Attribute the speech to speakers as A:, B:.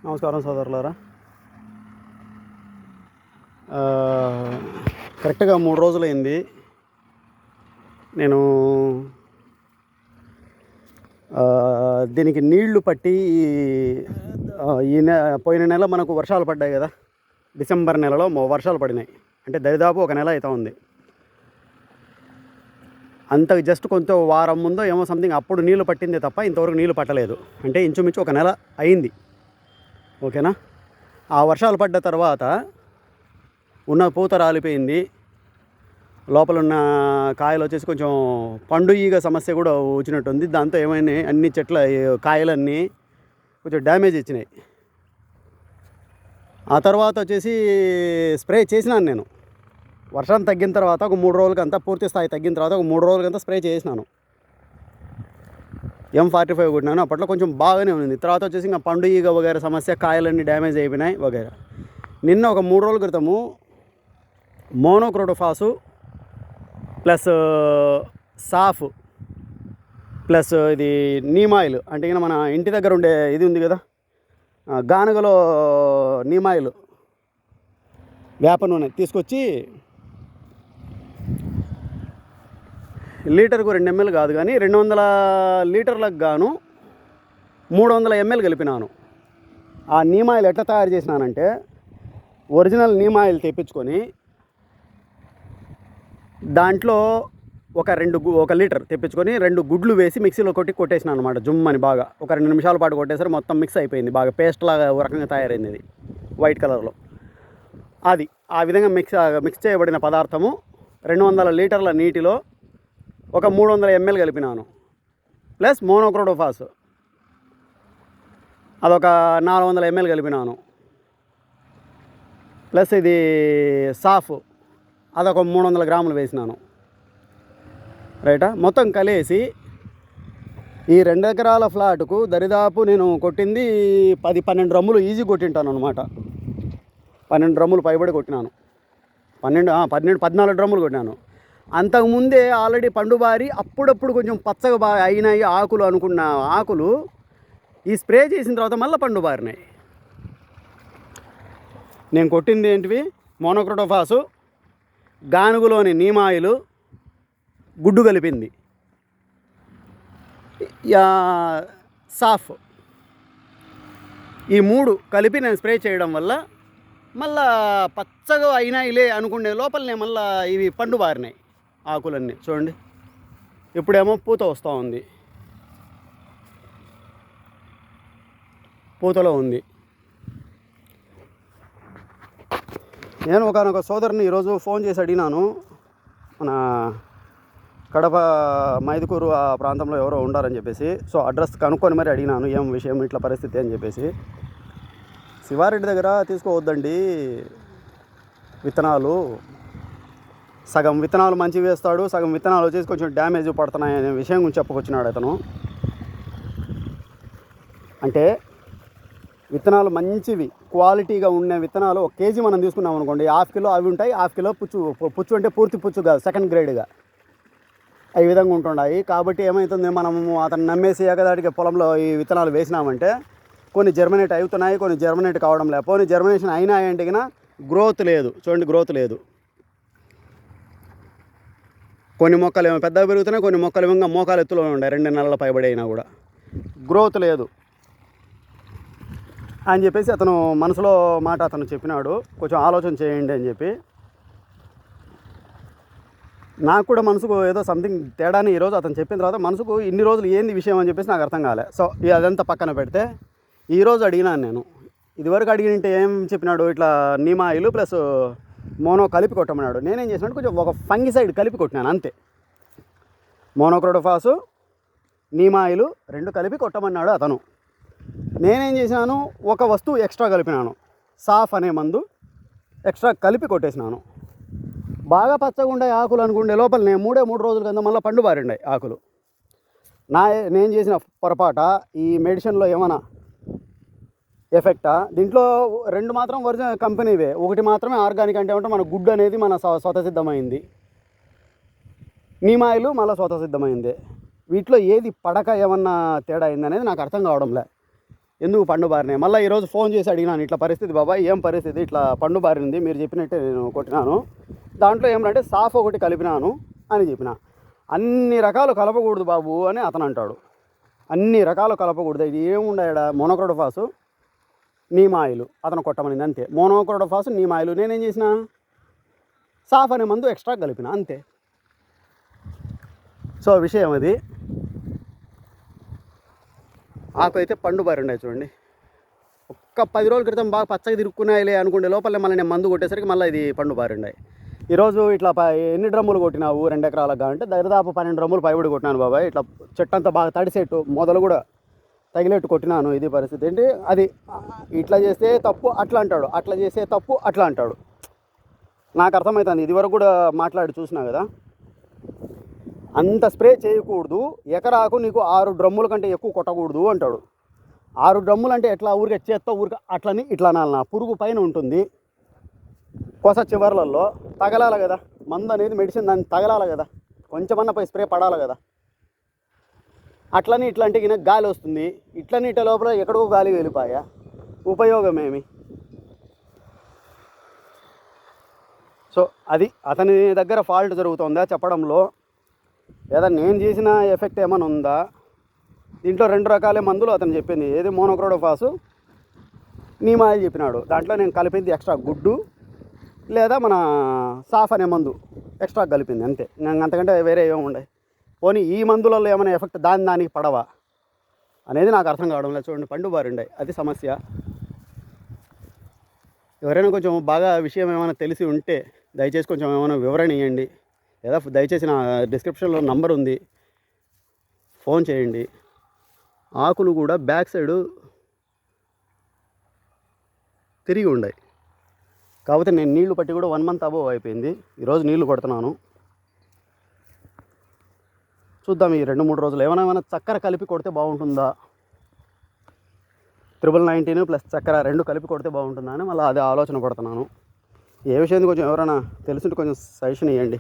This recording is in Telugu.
A: నమస్కారం సోదరులారా. కరెక్ట్గా 3 రోజులైంది నేను దీనికి నీళ్లు పట్టి. పోయిన నెల మనకు వర్షాలు పడ్డాయి కదా, డిసెంబర్ నెలలో వర్షాలు పడినాయి. అంటే దరిదాపు ఒక నెల అవుతా ఉంది. అంతకు జస్ట్ కొంచెం వారం ముందో ఏమో సంథింగ్ అప్పుడు నీళ్లు పట్టిందే తప్ప ఇంతవరకు నీళ్లు పట్టలేదు. అంటే ఇంచుమించు ఒక నెల అయింది. ఓకేనా. ఆ వర్షాలు పడ్డ తర్వాత ఉన్న పూత రాలిపోయింది. లోపల ఉన్న కాయలు వచ్చేసి కొంచెం పండు ఈగ సమస్య కూడా వచ్చినట్టుంది. దాంతో ఏమైనా అన్ని చెట్ల కాయలన్నీ కొంచెం డ్యామేజ్ ఇచ్చినాయి. ఆ తర్వాత వచ్చేసి స్ప్రే చేసినాను నేను. వర్షం తగ్గిన తర్వాత ఒక 3 రోజులకంతా, పూర్తి స్థాయి తగ్గిన తర్వాత ఒక 3 రోజులకంతా స్ప్రే చేసినాను. M45 కొట్టినాను. అప్పట్లో కొంచెం బాగానే ఉంది. తర్వాత వచ్చేసి ఇంకా పండు ఈగ వగైరా సమస్య, కాయలన్నీ డ్యామేజ్ అయిపోయినాయి వగైరా. నిన్న ఒక 3 రోజుల క్రితము మోనోక్రోటోఫాసు ప్లస్ సాఫ్ ప్లస్ ఇది నీమాయిల్, అంటే ఇక మన ఇంటి దగ్గర ఉండే ఇది ఉంది కదా, గానుగలో నీమాయిల్ వేప నూనె తీసుకొచ్చి లీటర్కు 2 ml కాదు కానీ 200 లీటర్లకు గాను 300 ml కలిపినాను. ఆ నీమాయిల్ ఎట్లా తయారు చేసినానంటే, ఒరిజినల్ నీమాయిల్ తెప్పించుకొని దాంట్లో ఒక లీటర్ తెప్పించుకొని 2 గుడ్లు వేసి మిక్సీలో కొట్టేసినాను అనమాట. జుమ్మని బాగా ఒక 2 నిమిషాల పాటు కొట్టేసరికి మొత్తం మిక్స్ అయిపోయింది. బాగా పేస్ట్ లాగా ఒక రకంగా తయారైంది. అది వైట్ కలర్లో. అది ఆ విధంగా మిక్స్ చేయబడిన పదార్థము 200 లీటర్ల నీటిలో ఒక 300 ml కలిపినాను. ప్లస్ మోనోక్రోటోఫాస్ అదొక 400 ml కలిపినాను. ప్లస్ ఇది సాఫ్ అదొక 300 గ్రాములు వేసినాను. రైటా. మొత్తం కలిసి ఈ 2 ఎకరాల ఫ్లాట్కు దరిదాపు నేను కొట్టింది 10-12 డ్రమ్ములు ఈజీ కొట్టింటాను అనమాట. 12 డ్రమ్ములు పైబడి కొట్టినాను. 14 డ్రమ్ములు కొట్టినాను. అంతకుముందే ఆల్రెడీ పండుబారి అప్పుడప్పుడు కొంచెం పచ్చగా బాగా అయినాయి ఆకులు అనుకున్న ఆకులు ఈ స్ప్రే చేసిన తర్వాత మళ్ళీ పండుబారినాయి. నేను కొట్టింది ఏంటివి? మోనోక్రోటోఫాసు, గానుగులోని నీమాయిలు, గుడ్డు కలిపింది, సాఫ్, ఈ 3 కలిపి నేను స్ప్రే చేయడం వల్ల మళ్ళా పచ్చగా అయినాయిలే అనుకునే లోపలనే మళ్ళీ ఇవి పండు బారినాయి ఆకులన్నీ. చూడండి, ఇప్పుడేమో పూత వస్తూ ఉంది, పూతలో ఉంది. నేను ఒకనొక సోదరుని ఈరోజు ఫోన్ చేసి అడిగినాను. మన కడప మైదుకూరు ఆ ప్రాంతంలో ఎవరో ఉండారని చెప్పేసి. సో అడ్రస్ కనుక్కొని మరి అడిగినాను, ఏం విషయం ఇట్లా పరిస్థితి అని చెప్పేసి. శివారెడ్డి దగ్గర తీసుకోవద్దండి విత్తనాలు, సగం విత్తనాలు మంచివి వేస్తాడు, సగం విత్తనాలు వచ్చేసి కొంచెం డ్యామేజ్ పడుతున్నాయి అనే విషయం గురించి చెప్పుకొచ్చినాడు అతను. అంటే విత్తనాలు మంచివి క్వాలిటీగా ఉన్న విత్తనాలు 1 kg మనం తీసుకున్నాం అనుకోండి, 1/2 కిలో అవి ఉంటాయి, 1/2 కిలో పుచ్చు అంటే పూర్తి పుచ్చు కాదు, సెకండ్ గ్రేడ్గా ఈ విధంగా ఉంటున్నాయి. కాబట్టి ఏమవుతుంది, మనము అతను నమ్మేసి ఏకదాటికి పొలంలో ఈ విత్తనాలు వేసినామంటే కొన్ని జర్మినేట్ అవుతున్నాయి, కొన్ని జర్మినేట్ కావడం లేదు. పోనీ జర్మినేషన్ అయినాయంటే కన్నా గ్రోత్ లేదు. చూడండి, గ్రోత్ లేదు. కొన్ని మొక్కలు ఏమో పెద్దగా పెరుగుతున్నాయి, కొన్ని మొక్కలు ఏమో మోకాలు ఎత్తులో ఉన్నాయి, 2 నెలల పైబడి అయినా కూడా గ్రోత్ లేదు అని చెప్పేసి అతను మనసులో మాట అతను చెప్పినాడు. కొంచెం ఆలోచన చేయండి అని చెప్పి. నాకు కూడా మనసుకు ఏదో సంథింగ్ తేడాని ఈరోజు అతను చెప్పిన తర్వాత మనసుకు ఇన్ని రోజులు ఏంది విషయం అని చెప్పేసి నాకు అర్థం కాలే. సో అదంతా పక్కన పెడితే ఈరోజు అడిగినాను నేను. ఇదివరకు అడిగినంటే ఏం చెప్పినాడు, ఇట్లా నీమాయిల్ ప్లస్ మోనో కలిపి కొట్టమన్నాడు. నేనేం చేసినట్టు కొంచెం ఒక ఫంగిసైడ్ కలిపి కొట్టినాను అంతే. మోనోక్రోటోఫాసు, నీమాయిల్ 2 కలిపి కొట్టమన్నాడు అతను. నేనేం చేసినాను, ఒక వస్తువు ఎక్స్ట్రా కలిపినాను, సాఫ్ అనే మందు ఎక్స్ట్రా కలిపి కొట్టేసినాను. బాగా పచ్చగా ఉండే ఆకులు అనుకుండే లోపల నేను 3 రోజుల కింద మళ్ళీ పండు బారిండాయి ఆకులు. నేను చేసిన పొరపాట, ఈ మెడిసిన్లో ఏమైనా ఎఫెక్టా? దీంట్లో 2 మాత్రం ఒరిజినల్ కంపెనీవే, 1 మాత్రమే ఆర్గానిక్. అంటే మన గుడ్డు అనేది మన స్వతసిద్ధమైంది, నీమాయిలు మళ్ళీ స్వతసిద్ధమైంది. వీటిలో ఏది పడక ఏమన్నా తేడా అయింది అనేది నాకు అర్థం కావడంలే. ఎందుకు పండు బారినాయి. మళ్ళీ ఈరోజు ఫోన్ చేసి అడిగినాను, ఇట్లా పరిస్థితి బాబాయ్, ఏం పరిస్థితి, ఇట్లా పండు బారింది, మీరు చెప్పినట్టే నేను కొట్టినాను, దాంట్లో ఏమంటే సాఫ్ ఒకటి కలిపినాను అని చెప్పిన. అన్ని రకాలు కలపకూడదు బాబు అని అతను అంటాడు. అన్ని రకాలు కలపకూడదు, ఇది ఏముండడా మోనోక్రోటోఫాసు నీమ్ ఆయిల్ అతను కొట్టమనింది అంతే. మోనోక్రోటోఫాసు నీమ్ ఆయిల్ నేనేం చేసిన, సాఫ్ అనే మందు ఎక్స్ట్రా కలిపిన అంతే. సో విషయం అది. ఆకు అయితే పండు బారి ఉన్నాయి చూడండి. ఒక్క 10 రోజుల క్రితం బాగా పచ్చగా తిరుక్కున్నాయిలే అనుకుంటే లోపలే మళ్ళీ నేను మందు కొట్టేసరికి మళ్ళీ ఇది పండు బారి ఉన్నాయి. ఈరోజు ఇట్లా ఎన్ని డ్రమ్ములు కొట్టినావు 2 ఎకరాలకు అంటే దాదాపు 12 డ్రమ్ములు పైబడి కొట్టినాను బాబాయ్. ఇట్లా చెట్టు అంతా బాగా తడిసేట్టు మొదలు కూడా తగిలేట్టు కొట్టినాను. ఇది పరిస్థితి ఏంటి, అది ఇట్లా చేస్తే తప్పు అట్లా అంటాడు, అట్లా చేస్తే తప్పు అట్లా అంటాడు. నాకు అర్థమవుతుంది, ఇది వరకు కూడా మాట్లాడి చూసినా కదా. అంత స్ప్రే చేయకూడదు, ఎకరాకు నీకు 6 డ్రమ్ముల కంటే ఎక్కువ కొట్టకూడదు అంటాడు. 6 డ్రమ్ములు అంటే ఎట్లా, ఊరికే చేత్తో ఊరికే అట్లని ఇట్లా అనాలనా, పురుగు పైన ఉంటుంది కొస చివర్లలో తగలాలి కదా, మందు అనేది మెడిసిన్ దాన్ని తగలాలి కదా, కొంచెమన్నా పై స్ప్రే పడాలి కదా. అట్లని ఇట్లాంటి గాలి వస్తుంది, ఇట్లని ఇట్ల లోపల ఎక్కడికో గాలి వెళ్ళిపోయా, ఉపయోగమేమి. సో అది అతని దగ్గర ఫాల్ట్ జరుగుతుందా చెప్పడంలో, లేదా నేను చేసిన ఎఫెక్ట్ ఏమైనా ఉందా. దీంట్లో 2 రకాల మందులు అతను చెప్పింది, ఏది మోనోక్రోటోఫాసు నీమ్ ఆయిల్ చెప్పినాడు, దాంట్లో నేను కలిపింది ఎక్స్ట్రా గుడ్డు లేదా మన సాఫ్ అనే మందు ఎక్స్ట్రా కలిపింది అంతే. నేను అంతకంటే వేరే ఏమి ఉండే. పోనీ ఈ మందులలో ఏమైనా ఎఫెక్ట్ దానికి పడవా అనేది నాకు అర్థం కావడం లేదు. చూడండి పండు బారిండాయి, అది సమస్య. ఎవరైనా కొంచెం బాగా విషయం ఏమైనా తెలిసి ఉంటే దయచేసి కొంచెం ఏమైనా వివరణ ఇవ్వండి, లేదా దయచేసి నా డిస్క్రిప్షన్లో నంబర్ ఉంది, ఫోన్ చేయండి. ఆకులు కూడా బ్యాక్ సైడు తిరిగి ఉన్నాయి, కాకపోతే నేను నీళ్లు పట్టి కూడా 1 మంత్ అబోవ్ అయిపోయింది. ఈరోజు నీళ్లు కొడుతున్నాను, చూద్దాం ఈ 2-3 రోజులు ఏమైనా చక్కెర కలిపి కొడితే బాగుంటుందా, 19 ప్లస్ చక్కెర 2 కలిపి కొడితే బాగుంటుందా అని మళ్ళీ అదే ఆలోచన పడుతున్నాను. ఏ విషయాన్ని కొంచెం ఎవరైనా తెలిసింటే కొంచెం సజెషన్ ఇవ్వండి.